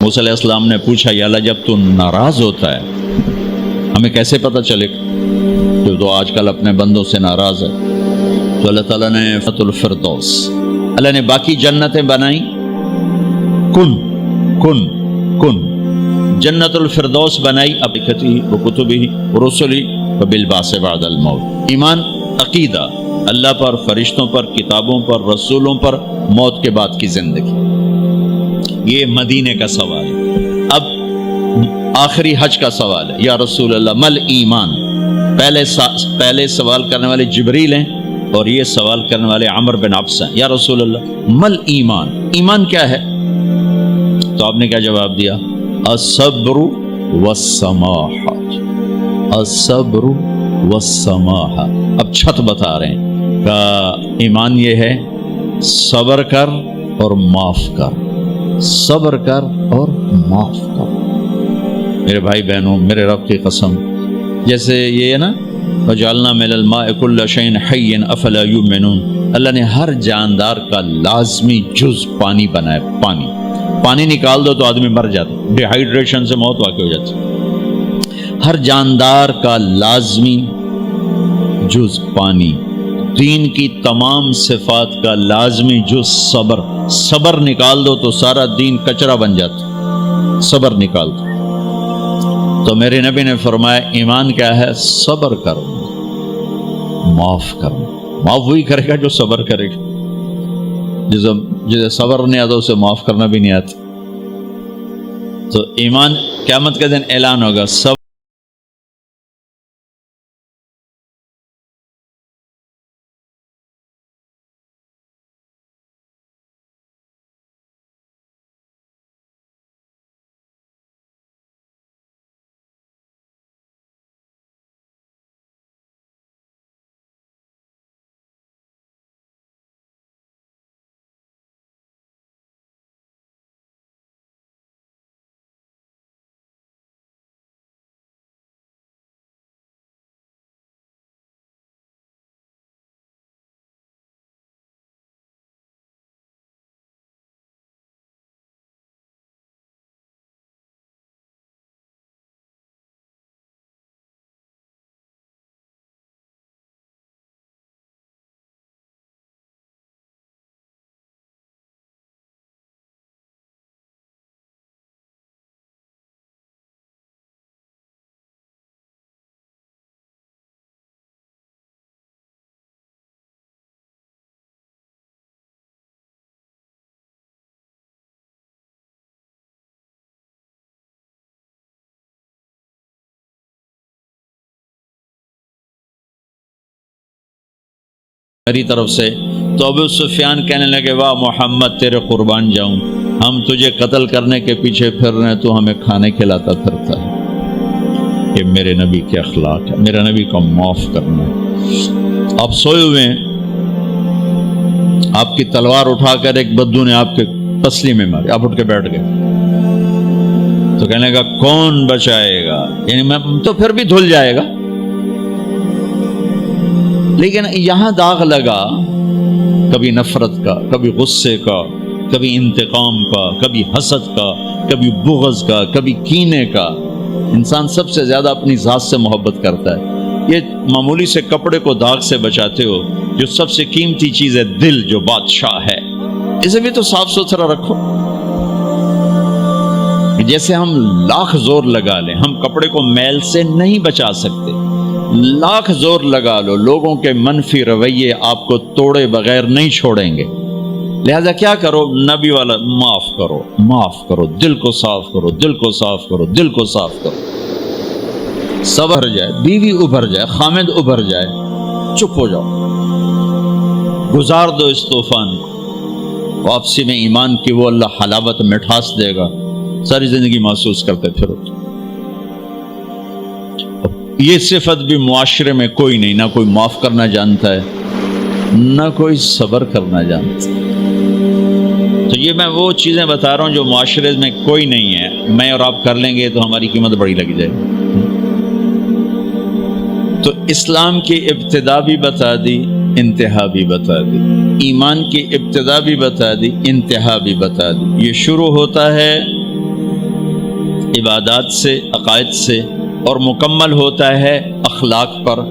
موسیٰ علیہ السلام نے پوچھا یا اللہ جب تو ناراض ہوتا ہے ہمیں کیسے پتہ چلے کہ تو آج کل اپنے بندوں سے ناراض ہے؟ تو اللہ تعالیٰ نے فتح الفردوس، اللہ نے باقی جنتیں بنائیں کن کن کن، جنت الفردوس بنائی بکتبہ وکتبہ ورسلہ وبالبعث بعد الموت۔ ایمان عقیدہ اللہ پر، فرشتوں پر، کتابوں پر، رسولوں پر، موت کے بعد کی زندگی، یہ مدینے کا سوال ہے۔ اب آخری حج کا سوال ہے، یا رسول اللہ مل ایمان؟ پہلے سوال کرنے والے جبریل ہیں اور یہ سوال کرنے والے عمر بن عبس ہیں۔ یا رسول اللہ مل ایمان، ایمان کیا ہے؟ تو آپ نے کیا جواب دیا؟ الصبر والسماحہ، الصبر والسماحہ۔ اب چھت بتا رہے ہیں کہ ایمان یہ ہے صبر کر اور معاف کر، صبر کر اور معاف کر۔ میرے بھائی بہنوں، میرے رب کی قسم، جیسے یہ ہے نا وَجَعَلْنَا مِنَ الْمَاءِ كُلَّ شَيْءٍ حَيٍّ أَفَلَا يُؤْمِنُونَ، اللہ نے ہر جاندار کا لازمی جز پانی بنایا۔ پانی نکال دو تو آدمی مر جاتا، ڈی ہائیڈریشن سے موت واقع ہو جاتی۔ ہر جاندار کا لازمی جز پانی، دین کی تمام صفات کا لازمی جز صبر، صبر نکال دو تو سارا دین کچرا بن جاتا، صبر نکال دو۔ تو میرے نبی نے فرمایا ایمان کیا ہے؟ صبر کرو، معاف کرو۔ معاف وہی کرے گا جو صبر کرے گا، جسے صبر نہیں آتا اسے معاف کرنا بھی نہیں آتا۔ تو ایمان قیامت کے دن اعلان ہوگا، صبر میری طرف سے۔ تو ابو سفیان کہنے لگے واہ محمد تیرے قربان جاؤں، ہم تجھے قتل کرنے کے پیچھے پھر رہے ہیں، تو ہمیں کھانے کھلاتا پھرتا ہے۔ یہ میرے نبی کے اخلاق ہے، میرا نبی کو معاف کرنا ہے۔ آپ سوئے ہوئے ہیں، آپ کی تلوار اٹھا کر ایک بدو نے آپ کے پسلی میں ماری، آپ اٹھ کے بیٹھ گئے، تو کہنے لگا کون بچائے گا؟ یعنی میں تو پھر بھی دھل جائے گا، لیکن یہاں داغ لگا، کبھی نفرت کا، کبھی غصے کا، کبھی انتقام کا، کبھی حسد کا، کبھی بغض کا، کبھی کینے کا۔ انسان سب سے زیادہ اپنی ذات سے محبت کرتا ہے۔ یہ معمولی سے کپڑے کو داغ سے بچاتے ہو، جو سب سے قیمتی چیز ہے دل، جو بادشاہ ہے، اسے بھی تو صاف ستھرا رکھو۔ جیسے ہم لاکھ زور لگا لیں، ہم کپڑے کو میل سے نہیں بچا سکتے، لاکھ زور لگا لو، لوگوں کے منفی رویے آپ کو توڑے بغیر نہیں چھوڑیں گے۔ لہذا کیا کرو؟ نبی والا معاف کرو، معاف کرو، دل کو صاف کرو، دل کو صاف کرو، دل کو صاف کرو۔ صبر جائے، بیوی ابھر جائے، خامد ابھر جائے، چپ ہو جاؤ، گزار دو اس طوفان کو۔ واپسی میں ایمان کی وہ اللہ حلاوت مٹھاس دے گا، ساری زندگی محسوس کرتے پھرو۔ یہ صفت بھی معاشرے میں کوئی نہیں، نہ کوئی معاف کرنا جانتا ہے، نہ کوئی صبر کرنا جانتا ہے۔ تو یہ میں وہ چیزیں بتا رہا ہوں جو معاشرے میں کوئی نہیں ہے، میں اور آپ کر لیں گے تو ہماری قیمت بڑی لگ جائے گی۔ تو اسلام کی ابتدا بھی بتا دی، انتہا بھی بتا دی، ایمان کی ابتدا بھی بتا دی، انتہا بھی بتا دی۔ یہ شروع ہوتا ہے عبادات سے، عقائد سے، اور مکمل ہوتا ہے اخلاق پر